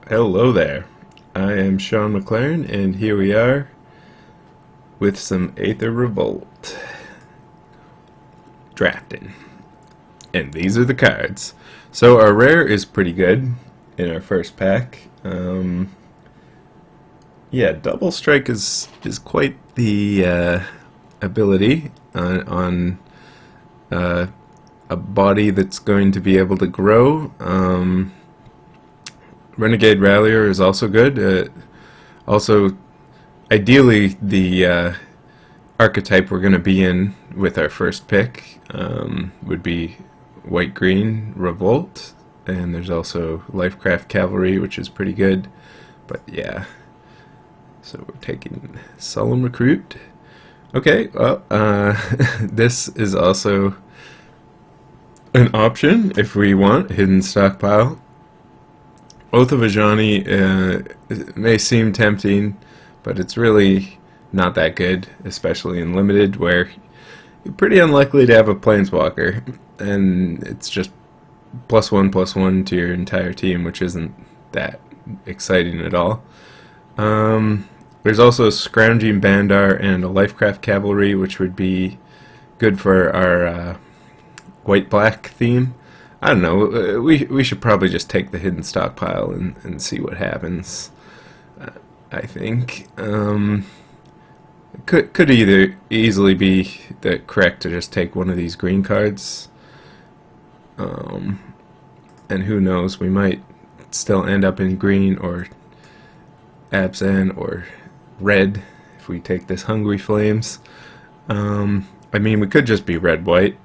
Hello there. I am Shaun McLaren, and here we are with some Aether Revolt drafting. And these are the cards. So our rare is pretty good in our first pack. Yeah, Double Strike is quite the ability on a body that's going to be able to grow. Renegade Rallier is also good. Also, ideally, the archetype we're going to be in with our first pick would be White-Green Revolt, and there's also Lifecraft Cavalry, which is pretty good. But yeah, so we're taking Solemn Recruit. Okay, well, this is also an option if we want Hidden Stockpile. Oath of Ajani may seem tempting, but it's really not that good, especially in Limited, where you're pretty unlikely to have a Planeswalker, and it's just +1/+1 to your entire team, which isn't that exciting at all. There's also a Scrounging Bandar and a Lifecraft Cavalry, which would be good for our white-black theme. I don't know. We should probably just take the Hidden Stockpile and see what happens. I think could either easily be correct to just take one of these green cards, and who knows, we might still end up in green or Abzan or red if we take this Hungry Flames. I mean, we could just be red-white.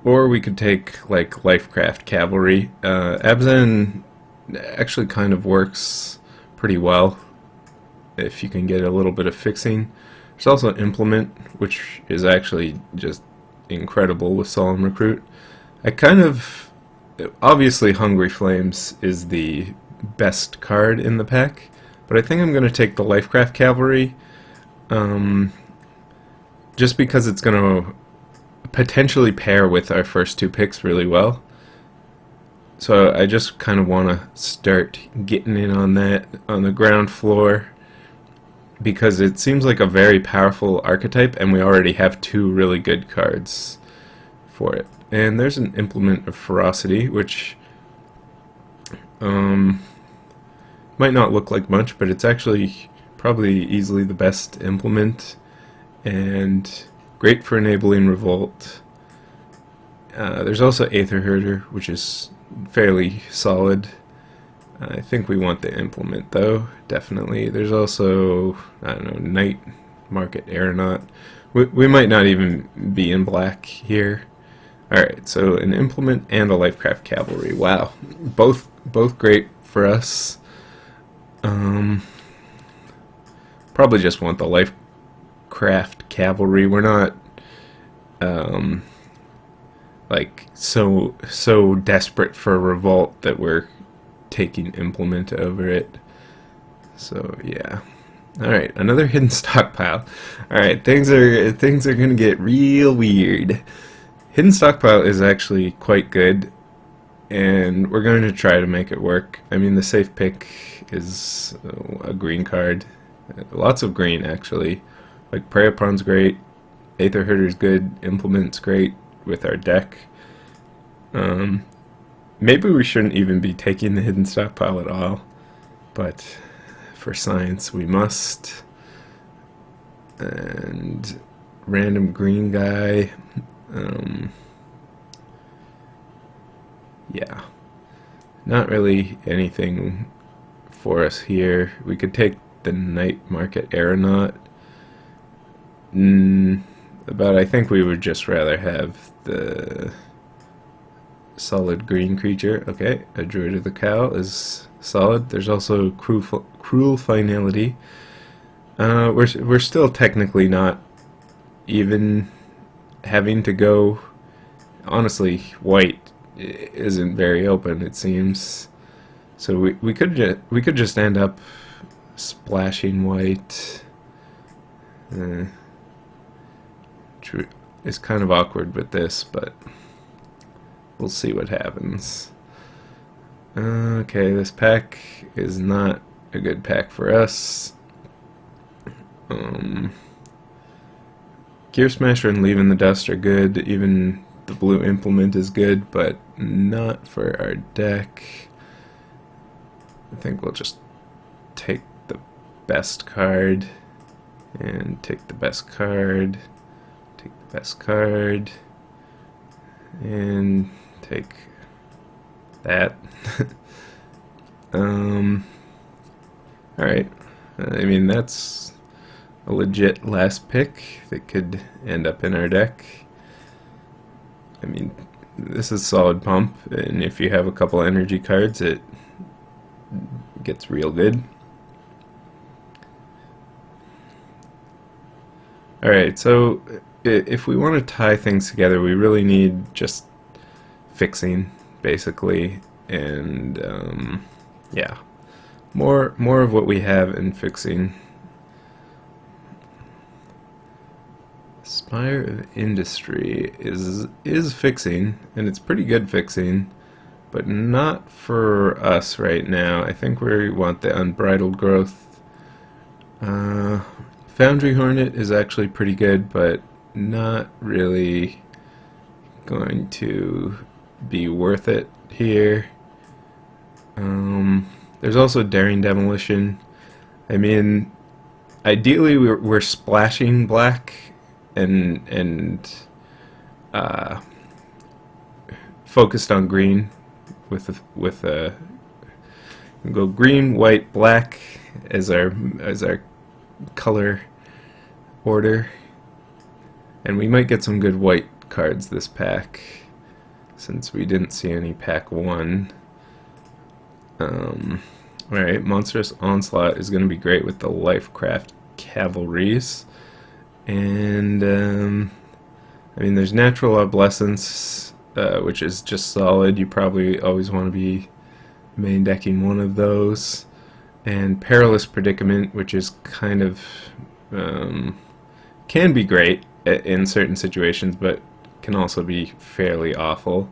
Or we could take, like, Lifecraft Cavalry. Abzan actually kind of works pretty well if you can get a little bit of fixing. There's also Implement, which is actually just incredible with Solemn Recruit. Obviously Hungry Flames is the best card in the pack, but I think I'm going to take the Lifecraft Cavalry, just because it's going to potentially pair with our first two picks really well. So I just kind of want to start getting in on that on the ground floor, because it seems like a very powerful archetype, and we already have two really good cards for it. And there's an Implement of Ferocity, which might not look like much, but it's actually probably easily the best implement, and great for enabling Revolt. There's also Aether Herder, which is fairly solid. I think we want the Implement, though, definitely. There's also, I don't know, Night Market Aeronaut. We might not even be in black here. Alright, so an Implement and a Lifecraft Cavalry. Wow, both great for us. Probably just want the Lifecraft Cavalry. We're not like so desperate for Revolt that we're taking Implement over it. So yeah. Alright, another Hidden Stockpile. Alright, things are gonna get real weird. Hidden Stockpile is actually quite good, and we're going to try to make it work. I mean, the safe pick is a green card. Lots of green, actually. Like, Prey Upon's great, Aether Herder's good, Implement's great with our deck. Maybe we shouldn't even be taking the Hidden Stockpile at all, but for science we must. And random green guy. Yeah, not really anything for us here. We could take the Night Market Aeronaut, but I think we would just rather have the solid green creature. Okay, a Druid of the Cow is solid. There's also Cruel Finality. We're still technically not even having to go. Honestly, white isn't very open, it seems. So we could just end up splashing white. It's kind of awkward with this, but we'll see what happens. Okay, this pack is not a good pack for us. Gear Smasher and Leave in the Dust are good. Even the Blue Implement is good, but not for our deck. I think we'll just take the best card and take the best card, take the best card, and take that. Alright. I mean, that's a legit last pick that could end up in our deck. I mean, this is solid pump, and if you have a couple energy cards, it gets real good. Alright, so if we want to tie things together, we really need just fixing, basically, and yeah, more of what we have in fixing. Spire of Industry is fixing, and it's pretty good fixing, but not for us right now. I think we want the Unbridled Growth. Foundry Hornet is actually pretty good, but not really going to be worth it here. There's also Daring Demolition. I mean, ideally we're splashing black and focused on green with a go green, white, black as our color order, and we might get some good white cards this pack since we didn't see any pack 1. Alright, Monstrous Onslaught is going to be great with the Lifecraft Cavalries. And, I mean, there's Natural Obsolescence, which is just solid. You probably always want to be main decking one of those. And Perilous Predicament, which is kind of, can be great in certain situations, but can also be fairly awful.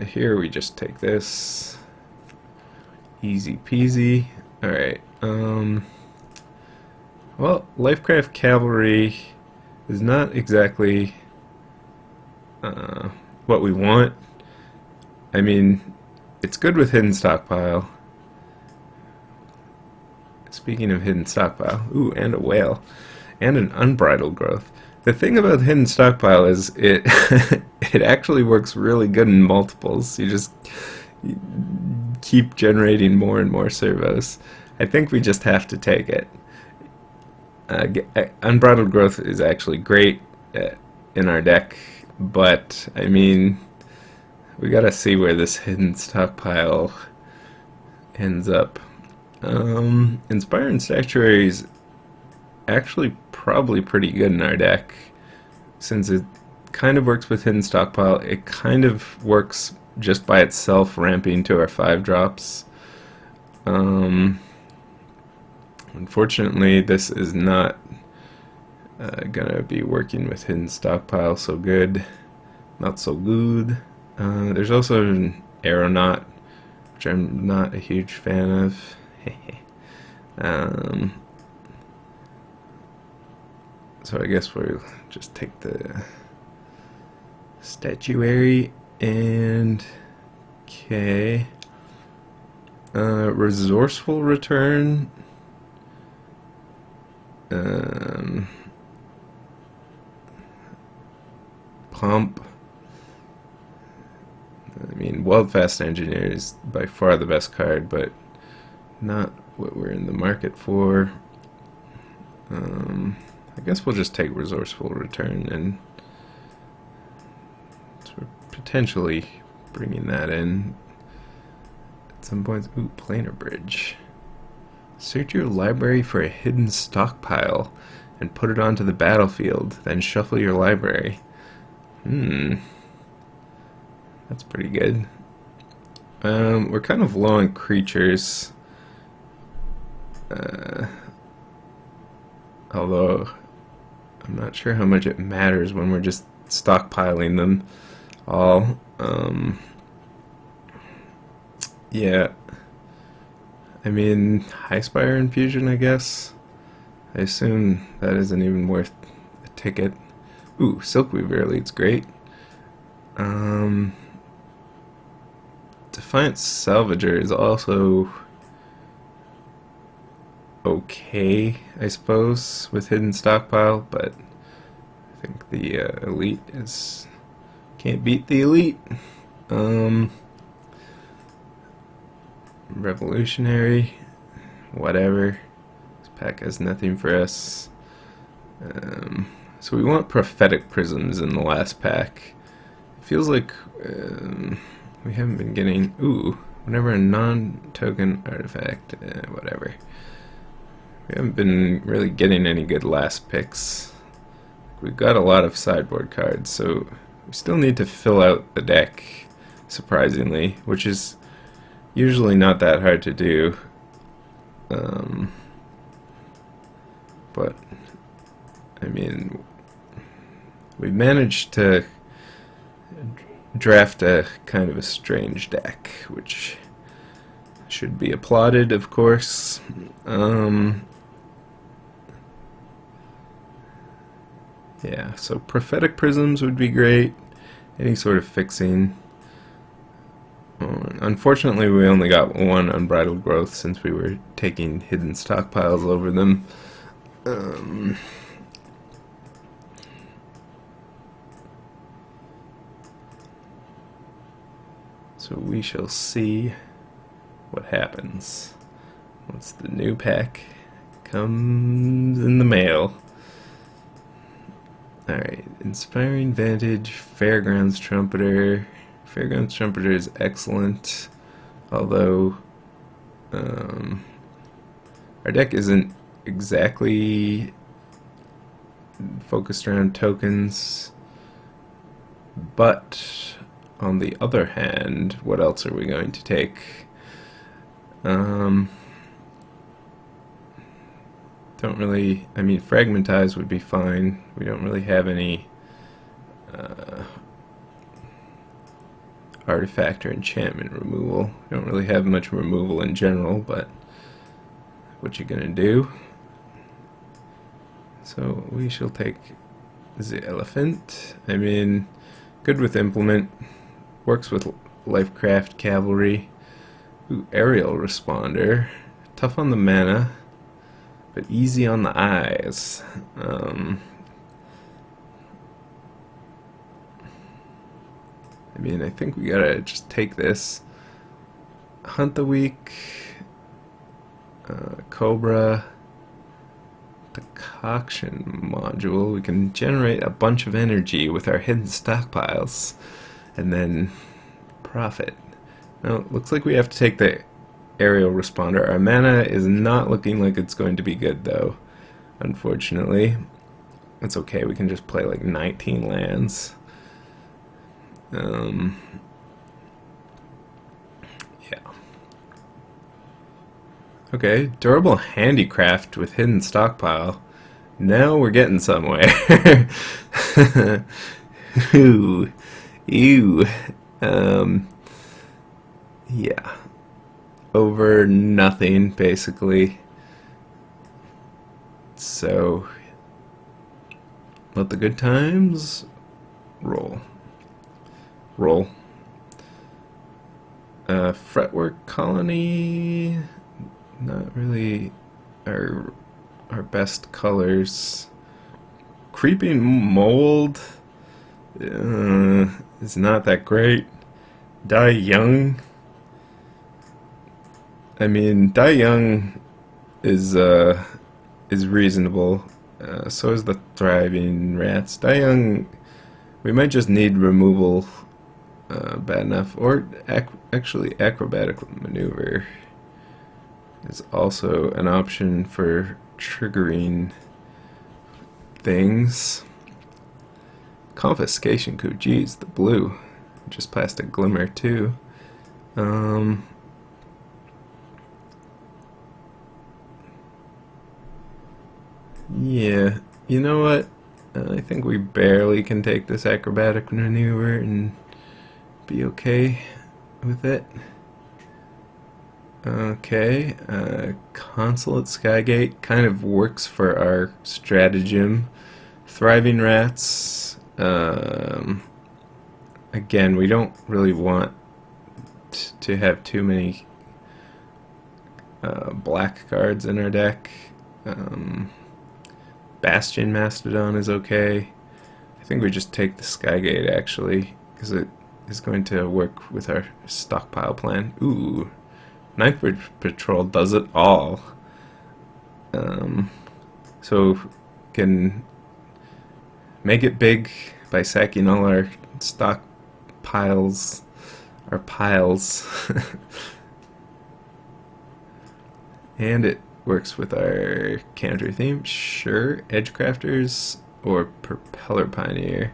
Here we just take this. Easy peasy. Alright, well, Lifecraft Cavalry is not exactly what we want. I mean, it's good with Hidden Stockpile. Speaking of Hidden Stockpile, ooh, and a Whale, and an Unbridled Growth. The thing about Hidden Stockpile is it it actually works really good in multiples. You just keep generating more and more servos. I think we just have to take it. Unbridled Growth is actually great in our deck, but I mean, we gotta see where this Hidden Stockpile ends up. Inspire and Statuary is actually probably pretty good in our deck, since it kind of works with Hidden Stockpile. It kind of works just by itself, ramping to our 5-drops. Unfortunately, this is not gonna be working with Hidden Stockpile so good. Not so good. There's also an Aeronaut, which I'm not a huge fan of. So I guess we'll just take the Statuary and okay. Resourceful Return. Pump. I mean, Weldfast Engineer is by far the best card, but not what we're in the market for. I guess we'll just take Resourceful Return, and so we're potentially bringing that in at some point. Ooh, Planar Bridge. Search your library for a hidden stockpile and put it onto the battlefield, then shuffle your library. That's pretty good. We're kind of low on creatures. Although I'm not sure how much it matters when we're just stockpiling them all. Yeah, I mean, High Spire Infusion, I guess. I assume that isn't even worth a ticket. Ooh, Silkweaver Elite's great. Um, Defiant Salvager is also okay, I suppose, with Hidden Stockpile, but I think the Elite is... can't beat the Elite. Um, Revolutionary, whatever. This pack has nothing for us. So we want Prophetic Prisms in the last pack. It feels like we haven't been getting... Ooh, whenever a non-token artifact, whatever. We haven't been really getting any good last picks. We've got a lot of sideboard cards, so we still need to fill out the deck, surprisingly, which is usually not that hard to do. But, I mean, we managed to draft a kind of a strange deck, which should be applauded, of course. Yeah, so Prophetic Prisms would be great. Any sort of fixing. Unfortunately, we only got one Unbridled Growth since we were taking hidden stockpiles over them. So we shall see what happens once the new pack comes in the mail. Alright, Inspiring Vantage, Fairgrounds Trumpeter. Fairgrounds Trumpeter is excellent, although our deck isn't exactly focused around tokens, but on the other hand, what else are we going to take? Don't really, I mean, Fragmentize would be fine. We don't really have any artifact or enchantment removal. We don't really have much removal in general, but what you gonna do? So we shall take the Elephant. I mean, good with Implement, works with Lifecraft Cavalry. Ooh, Aerial Responder, tough on the mana, but easy on the eyes. I mean, I think we gotta just take this. Hunt the Weak, Cobra, Decoction Module. We can generate a bunch of energy with our hidden stockpiles, and then profit. Now, it looks like we have to take the Aerial Responder. Our mana is not looking like it's going to be good, though, unfortunately. It's okay, we can just play like 19 lands. Yeah. Okay, Durable Handicraft with Hidden Stockpile. Now we're getting somewhere. Ooh. Ew. Yeah. Over nothing, basically. So, let the good times roll. Roll. Fretwork Colony, not really our best colors. Creeping Mold is not that great. Die Young. I mean, Die Young is reasonable. So is the Thriving Rats. Die Young, we might just need removal. Bad enough. Or actually, Acrobatic Maneuver is also an option for triggering things. Confiscation Coup. Geez, the blue. Just past a Glimmer, too. Yeah, you know what? I think we barely can take this Acrobatic Maneuver and be okay with it. Okay, Consulate Skygate kind of works for our stratagem. Thriving Rats. Again, we don't really want to have too many black cards in our deck. Bastion Mastodon is okay. I think we just take the Skygate actually, because it is going to work with our stockpile plan. Ooh, Ninth Patrol does it all. So can make it big by sacking all our stockpiles, our piles. And it works with our counter theme. Sure, Edgecrafters or Propeller Pioneer.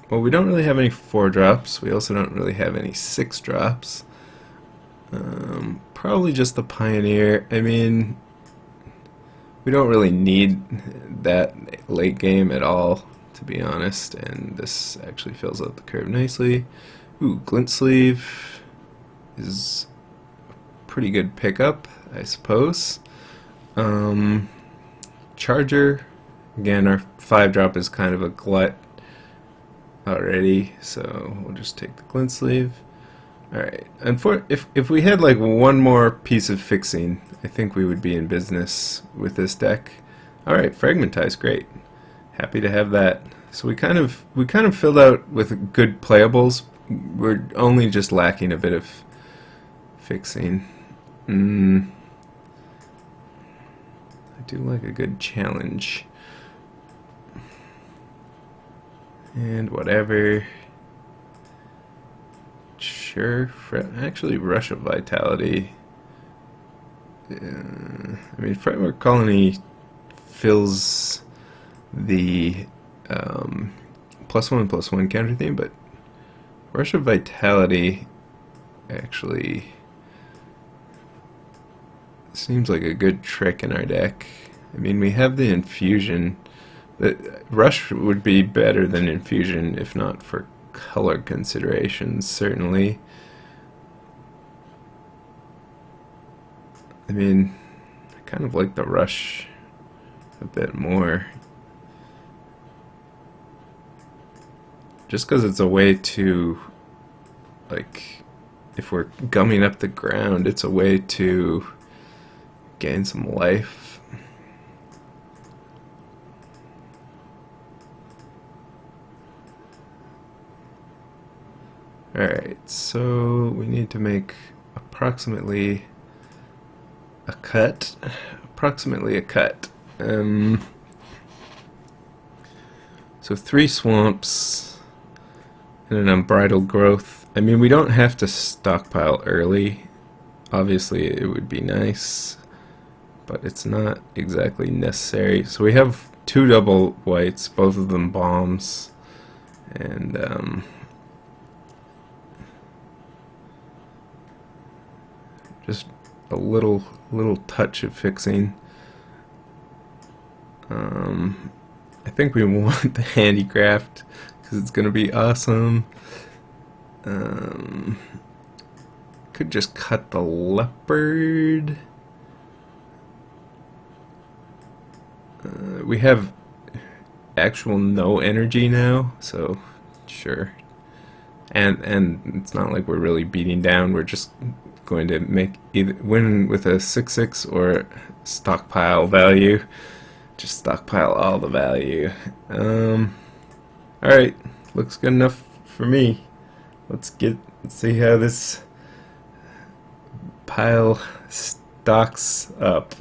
Well, we don't really have any 4-drops. We also don't really have any 6-drops. Probably just the Pioneer. I mean, we don't really need that late game at all, to be honest. And this actually fills out the curve nicely. Ooh, Glint Sleeve is pretty good pickup, I suppose. Charger, again, our 5-drop is kind of a glut already, so we'll just take the Glint Sleeve. Alright, and if we had like one more piece of fixing, I think we would be in business with this deck. Alright, Fragmentize, great. Happy to have that. So we kind of filled out with good playables. We're only just lacking a bit of fixing. I do like a good challenge. And whatever. Sure, actually Rush of Vitality. I mean, Fretwork Colony fills the +1/+1 counter theme, but Rush of Vitality actually seems like a good trick in our deck. I mean, we have the Infusion. Rush would be better than Infusion if not for color considerations, certainly. I mean, I kind of like the Rush a bit more. Just because it's a way to, like, if we're gumming up the ground, it's a way to gain some life. Alright, so we need to make approximately a cut. So 3 swamps and an unbridled growth. I mean, we don't have to stockpile early. Obviously, it would be nice, but it's not exactly necessary. So we have 2 double whites, both of them bombs, and just a little touch of fixing. I think we want the handicraft because it's gonna be awesome. Could just cut the leopard. We have actual no energy now, so sure. And it's not like we're really beating down. We're just going to make either win with a 6/6 or stockpile value. Just stockpile all the value. Alright, looks good enough for me. Let's see how this pile stocks up.